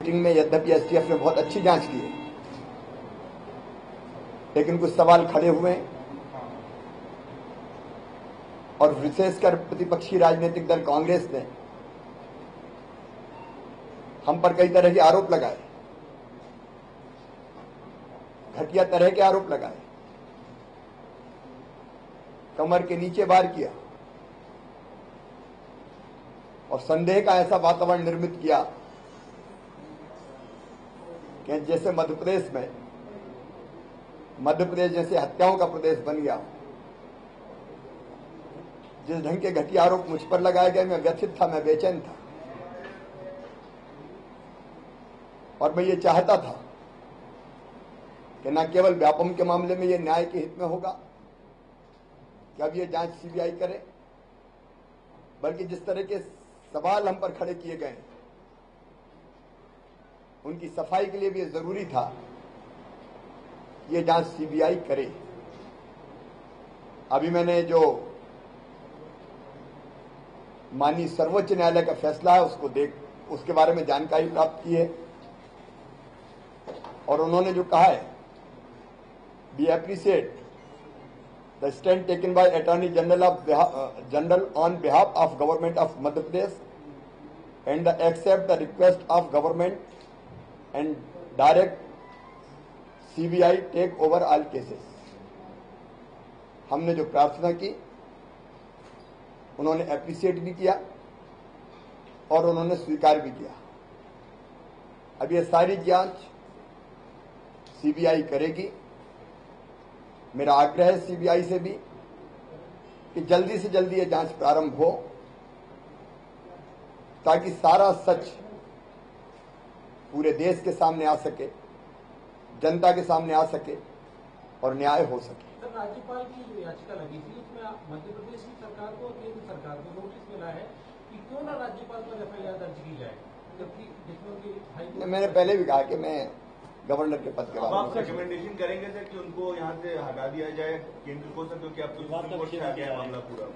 Meeting में यद्यपि STF ने बहुत अच्छी जांच की है, लेकिन कुछ सवाल खड़े हुए हैं और विशेषकर प्रतिपक्षी राजनीतिक दल कांग्रेस ने हम पर कई तरह के आरोप लगाए, घटिया तरह के आरोप लगाए, कमर के नीचे वार किया और संदेह का ऐसा वातावरण निर्मित किया कि जैसे मध्य प्रदेश जैसे हत्याओं का प्रदेश बन गया। जिस ढंग के घटिया आरोप मुझ पर लगाए गए, मैं व्यथित था, मैं बेचैन था और मैं ये चाहता था कि न केवल व्यापम के मामले में ये न्याय के हित में होगा कि अब ये जांच सीबीआई करे, बल्कि जिस तरह के सवाल हम पर खड़े किए गए उनकी सफाई के लिए भी ये जरूरी था ये जांच सीबीआई करे। अभी मैंने जो माननीय सर्वोच्च न्यायालय का फैसला है उसके बारे में जानकारी प्राप्त की है और उन्होंने जो कहा है, we appreciate the stand taken by attorney general on behalf of government of Madhya Pradesh and accept the request of government and direct CBI take over all cases. हमने जो प्रार्थना की उन्होंने एप्रिशिएट भी किया और उन्होंने स्वीकार भी किया। अब ये सारी जांच सीबीआई करेगी। मेरा आग्रह है सीबीआई से भी कि जल्दी से जल्दी ये जांच प्रारंभ हो ताकि सारा सच पूरे देश के सामने आ सके, जनता के सामने आ सके और न्याय हो सके। सर, राज्यपाल की जो याचिका लगी थी उसमें मध्य प्रदेश की सरकार को और केंद्र सरकार को नोटिस मिला है कि क्यों ना राज्यपाल पर एफआईआर दर्ज की जाए, जबकि जिसमें मैंने पहले भी कहा कि मैं गवर्नर के पद के बाद आप रिकमेंडेशन करेंगे सर कि उनको यहाँ से हटा दिया जाए केंद्र को सर, क्योंकि अब तो सुप्रीम कोर्ट से आ गया मामला पूरा।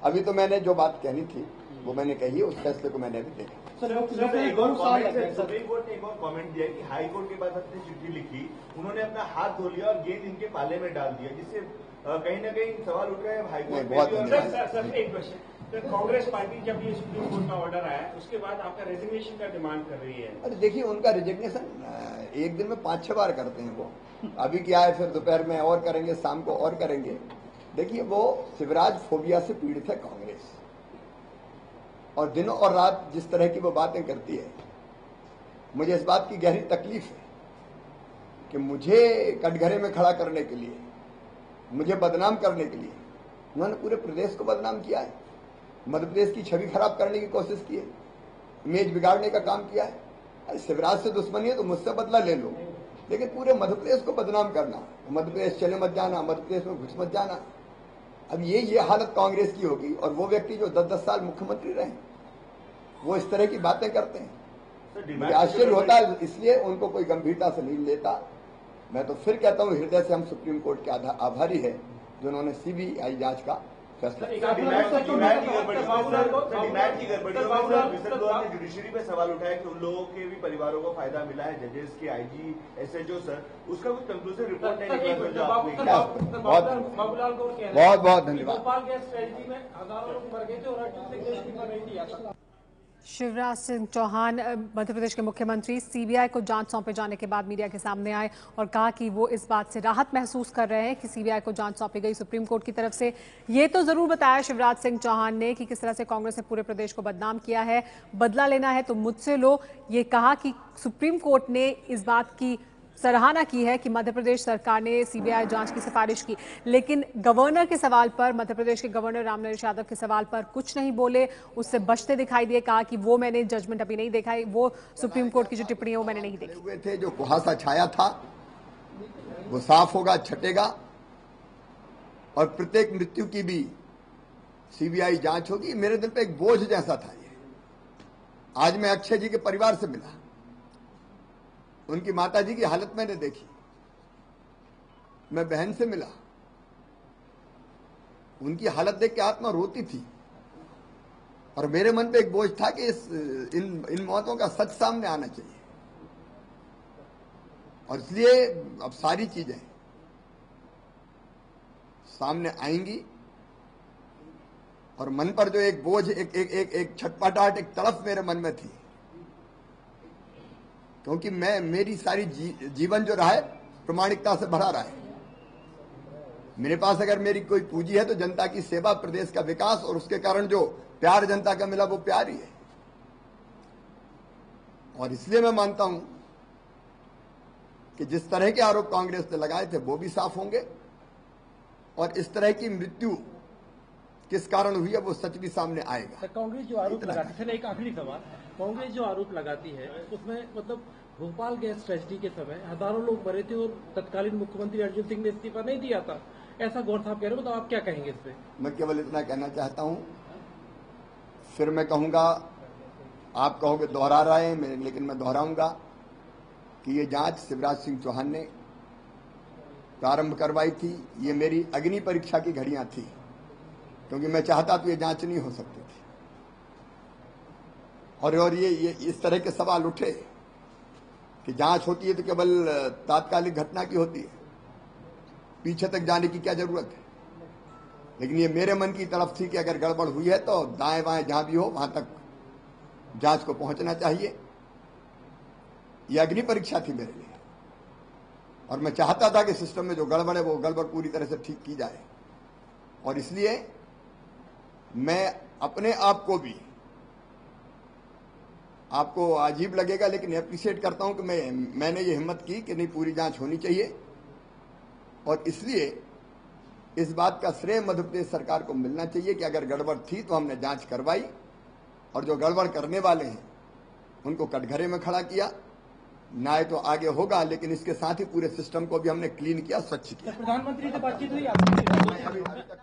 अभी तो मैंने जो बात कहनी थी वो मैंने कही है, उस फैसले को मैंने अभी देखा। सुप्रीम कोर्ट ने एक और कमेंट दिया कि हाई कोर्ट के पास अपनी चिट्ठी लिखी, उन्होंने अपना हाथ धो लिया और गेंद इनके पाले में डाल दिया, जिससे कहीं ना कहीं सवाल उठ रहा है हाई कोर्ट में। सर एक क्वेश्चन, कांग्रेस पार्टी जब ये सुप्रीम कोर्ट का ऑर्डर आया उसके बाद आपका रेजिग्नेशन का डिमांड कर रही है। अरे देखिए, उनका रेजिग्नेशन एक दिन में 5-6 बार करते हैं वो। अभी क्या है, फिर दोपहर में और करेंगे, शाम को और करेंगे। देखिए, वो शिवराज फोबिया से पीड़ित है कांग्रेस और दिनों और रात जिस तरह की वो बातें करती है, मुझे इस बात की गहरी तकलीफ है कि मुझे कटघरे में खड़ा करने के लिए, मुझे बदनाम करने के लिए उन्होंने पूरे प्रदेश को बदनाम किया है, मध्य प्रदेश की छवि खराब करने की कोशिश की है, इमेज बिगाड़ने का काम किया है। अरे शिवराज से दुश्मनी है तो मुझसे बदला ले लो, लेकिन पूरे मध्य प्रदेश को बदनाम करना, मध्य प्रदेश चले मत जाना, मध्य प्रदेश में घुस मत जाना। अब ये हालत कांग्रेस की होगी और वो व्यक्ति जो 10-10 साल मुख्यमंत्री रहे वो इस तरह की बातें करते हैं। मुझे आश्चर्य होता है, इसलिए उनको कोई गंभीरता से नहीं लेता। मैं तो फिर कहता हूँ, हृदय से हम सुप्रीम कोर्ट के आभारी है जो उन्होंने सीबीआई जांच का फैसला। जुडिशरी पे सवाल उठाया कि उन लोगों के भी परिवारों को फायदा मिला है, जजेस के, आईजी, एसएचओ सर, उसका कुछ कंक्लूसिव रिपोर्ट नहीं निकला। बहुत बहुत धन्यवाद। भोपाल गैस ट्रेजेडी में हजारों लोग मर गए थे और हर चीज से गैस की नहीं दिया। शिवराज सिंह चौहान मध्य प्रदेश के मुख्यमंत्री सीबीआई को जांच सौंपे जाने के बाद मीडिया के सामने आए और कहा कि वो इस बात से राहत महसूस कर रहे हैं कि सीबीआई को जांच सौंपी गई सुप्रीम कोर्ट की तरफ से। ये तो जरूर बताया शिवराज सिंह चौहान ने कि किस तरह से कांग्रेस ने पूरे प्रदेश को बदनाम किया है, बदला लेना है तो मुझसे लो। ये कहा कि सुप्रीम कोर्ट ने इस बात की सराहना की है कि मध्य प्रदेश सरकार ने सीबीआई जांच की सिफारिश की, लेकिन गवर्नर के सवाल पर, मध्य प्रदेश के गवर्नर रामनरेश यादव के सवाल पर कुछ नहीं बोले, उससे बचते दिखाई दिए। कहा कि वो मैंने जजमेंट अभी नहीं देखा है, वो सुप्रीम कोर्ट की जो टिप्पणी है वो मैंने नहीं देखी। हुए थे जो कुहासा छाया था वो साफ होगा, छटेगा और प्रत्येक मृत्यु की भी सीबीआई जांच होगी। मेरे दिल पे एक बोझ जैसा था ये। आज मैं अक्षय जी के परिवार से मिला, उनकी माताजी की हालत मैंने देखी, मैं बहन से मिला, उनकी हालत देख के आत्मा रोती थी और मेरे मन पे एक बोझ था कि इन मौतों का सच सामने आना चाहिए। और इसलिए अब सारी चीजें सामने आएंगी और मन पर जो एक बोझ, एक छटपटाहट, एक तड़प मेरे मन में थी, क्योंकि मेरी सारी जीवन जो रहा है प्रामाणिकता से भरा रहा है। मेरे पास अगर मेरी कोई पूंजी है तो जनता की सेवा, प्रदेश का विकास, और उसके कारण जो प्यार जनता का मिला वो प्यार ही है। और इसलिए मैं मानता हूं कि जिस तरह के आरोप कांग्रेस ने लगाए थे वो भी साफ होंगे और इस तरह की मृत्यु किस कारण हुई है वो सच भी सामने आएगा। सर, कांग्रेस जो आरोप लगाती है, एक आखिरी सवाल, कांग्रेस जो आरोप लगाती है उसमें मतलब भोपाल गैस ट्रेजेडी के समय हजारों लोग मरे थे और तत्कालीन मुख्यमंत्री अर्जुन सिंह ने इस्तीफा नहीं दिया था, ऐसा गौर साहब कह रहे हो, तो आप क्या कहेंगे इस पे? मैं केवल इतना कहना चाहता हूं, फिर मैं कहूंगा, आप कहोगे दोहरा रहे हैं, लेकिन मैं दोहराऊंगा कि ये जांच शिवराज सिंह चौहान ने प्रारंभ करवाई थी। ये मेरी अग्नि परीक्षा की घड़ियां थी, क्योंकि मैं चाहता तो ये जांच नहीं हो सकती थी। और ये इस तरह के सवाल उठे कि जांच होती है तो केवल तात्कालिक घटना की होती है, पीछे तक जाने की क्या जरूरत है। लेकिन ये मेरे मन की तरफ थी कि अगर गड़बड़ हुई है तो दाएं बाएं जहां भी हो वहां तक जांच को पहुंचना चाहिए। यह अग्नि परीक्षा थी मेरे लिए और मैं चाहता था कि सिस्टम में जो गड़बड़ है वो गड़बड़ पूरी तरह से ठीक की जाए। और इसलिए मैं अपने आप को भी, आपको अजीब लगेगा लेकिन अप्रिशिएट करता हूं कि मैंने ये हिम्मत की कि नहीं, पूरी जांच होनी चाहिए। और इसलिए इस बात का श्रेय मध्य प्रदेश सरकार को मिलना चाहिए कि अगर गड़बड़ थी तो हमने जांच करवाई और जो गड़बड़ करने वाले हैं उनको कटघरे में खड़ा किया। न्याय तो आगे होगा, लेकिन इसके साथ ही पूरे सिस्टम को भी हमने क्लीन किया, स्वच्छ किया। प्रधानमंत्री से बातचीत हुई आपकी?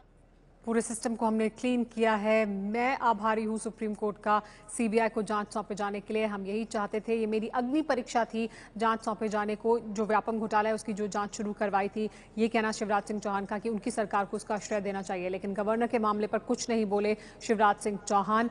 पूरे सिस्टम को हमने क्लीन किया है। मैं आभारी हूं सुप्रीम कोर्ट का सीबीआई को जांच सौंपे जाने के लिए। हम यही चाहते थे, ये मेरी अग्नि परीक्षा थी जांच सौंपे जाने को। जो व्यापम घोटाला है उसकी जो जांच शुरू करवाई थी, ये कहना शिवराज सिंह चौहान का कि उनकी सरकार को उसका श्रेय देना चाहिए, लेकिन गवर्नर के मामले पर कुछ नहीं बोले शिवराज सिंह चौहान।